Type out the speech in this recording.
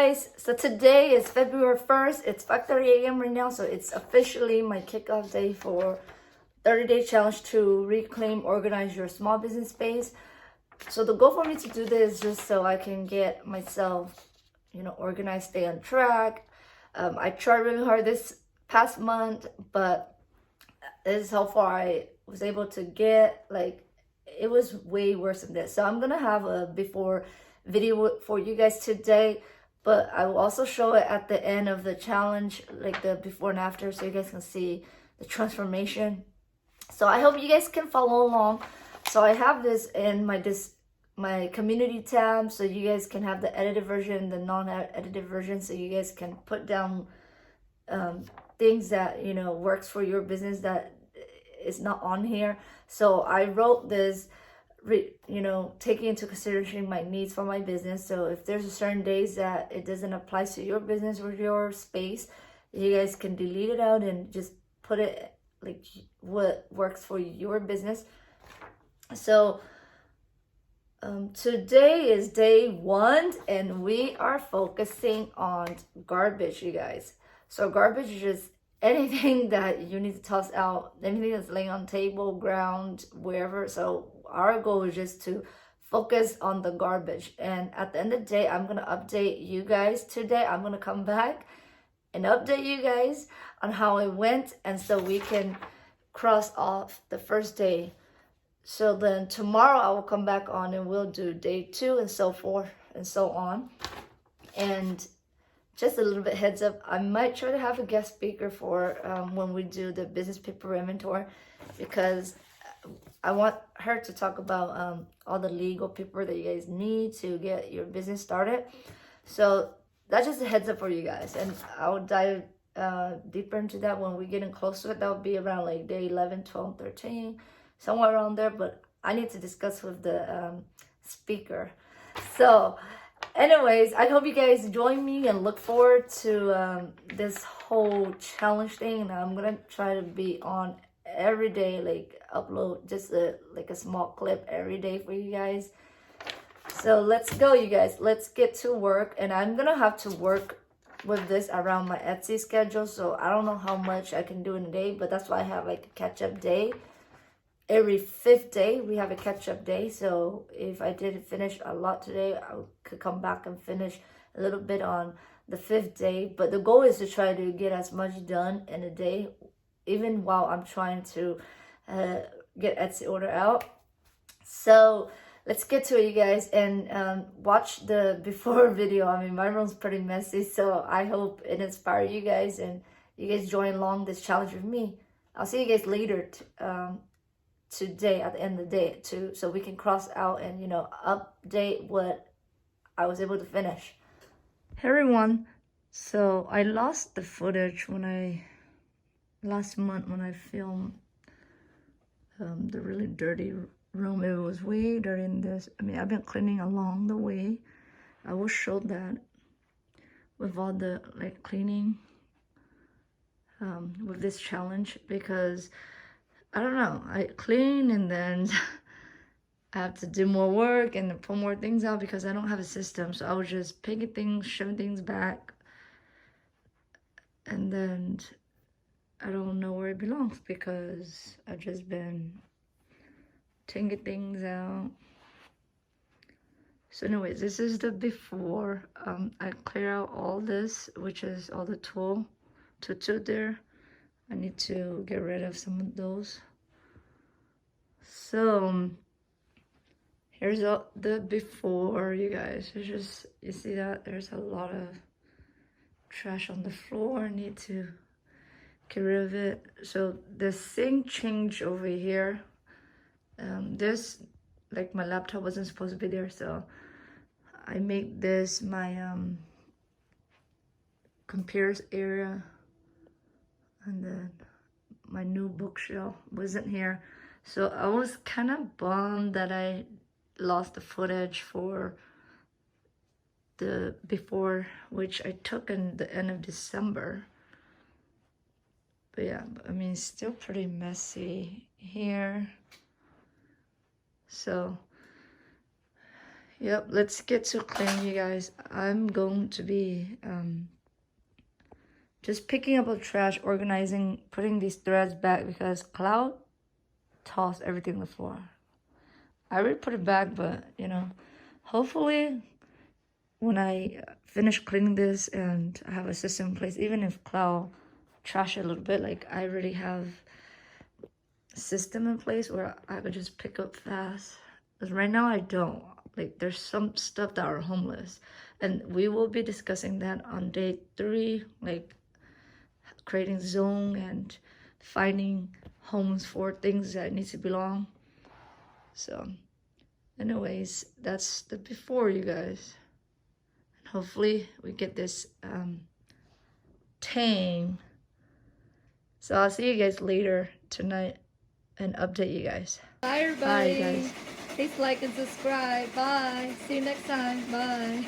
guys, so today is February 1st. It's 5:30 a.m. right now, so it's officially my kickoff day for 30-day challenge to reclaim, organize your small business space. So the goal for me to do this is just so I can get myself, organized, stay on track. I tried really hard this past month, but this is how far I was able to get. Like, it was way worse than this. So I'm gonna have a before video for you guys today, but I will also show it at the end of the challenge, like the before and after, so you guys can see the transformation. So I hope you guys can follow along. So I have this in my community tab, so you guys can have the edited version, the non-edited version, so you guys can put down things that works for your business that is not on here. So I wrote this taking into consideration my needs for my business. So if there's a certain days that it doesn't apply to your business or your space, you guys can delete it out and just put it like what works for your business. So today is day 1 and we are focusing on garbage, you guys. So garbage is just anything that you need to toss out, anything that's laying on table, ground, wherever. So our goal is just to focus on the garbage. And at the end of the day, I'm going to update you guys today. I'm going to come back and update you guys on how it went, and so we can cross off the first day. So then tomorrow I will come back on and we'll do day 2 and so forth and so on. And just a little bit heads up, I might try to have a guest speaker for when we do the business paper inventory, because I want her to talk about all the legal paper that you guys need to get your business started. So that's just a heads up for you guys, and I'll dive deeper into that when we get in close to it. That will be around like day 11, 12, 13, somewhere around there, but I need to discuss with the speaker. So anyways, I hope you guys join me and look forward to this whole challenge thing. And I'm gonna try to be on every day, like upload just a small clip every day for you guys. So let's go, you guys. Let's get to work. And I'm gonna have to work with this around my Etsy schedule, so I don't know how much I can do in a day, but that's why I have like a catch-up day. Every 5th day we have a catch-up day, so if I didn't finish a lot today, I could come back and finish a little bit on the 5th day. But the goal is to try to get as much done in a day, even while I'm trying to get Etsy order out. So let's get to it, you guys, and watch the before video. I mean, my room's pretty messy, so I hope it inspires you guys and you guys join along this challenge with me. I'll see you guys later today at the end of the day too, so we can cross out and update what I was able to finish. Hey everyone, so I lost the footage last month when I filmed the really dirty room. It was way dirty in this. I mean, I've been cleaning along the way. I will show that with all the cleaning with this challenge, because I don't know, I clean and then I have to do more work and put more things out because I don't have a system. So I was just picking things, shoving things back, and then I don't know where it belongs because I've just been taking things out. So anyways, this is the before. I clear out all this, which is all the Tutu there. I need to get rid of some of those. So here's all the before, you guys. It's just, you see that there's a lot of trash on the floor. I need to get rid of it. So the sink change over here. This, like, my laptop wasn't supposed to be there, so I make this my computers area, and then my new bookshelf wasn't here. So I was kind of bummed that I lost the footage for the before, which I took in the end of December. But yeah, I mean, it's still pretty messy here. So Yep, let's get to cleaning, you guys. I'm going to be just picking up the trash, organizing, putting these threads back because Cloud tossed everything on the floor. I already put it back, but you know, hopefully when I finish cleaning this and I have a system in place, even if Cloud trash it a little bit, like I already have a system in place where I could just pick up fast. Because right now I don't. Like there's some stuff that are homeless, and we will be discussing that on day 3, like creating zone and finding homes for things that need to belong. So anyways, that's the before, you guys. And hopefully we get this tame. So I'll see you guys later tonight and update you guys. Bye everybody. Bye guys. Please like and subscribe. Bye. See you next time. Bye.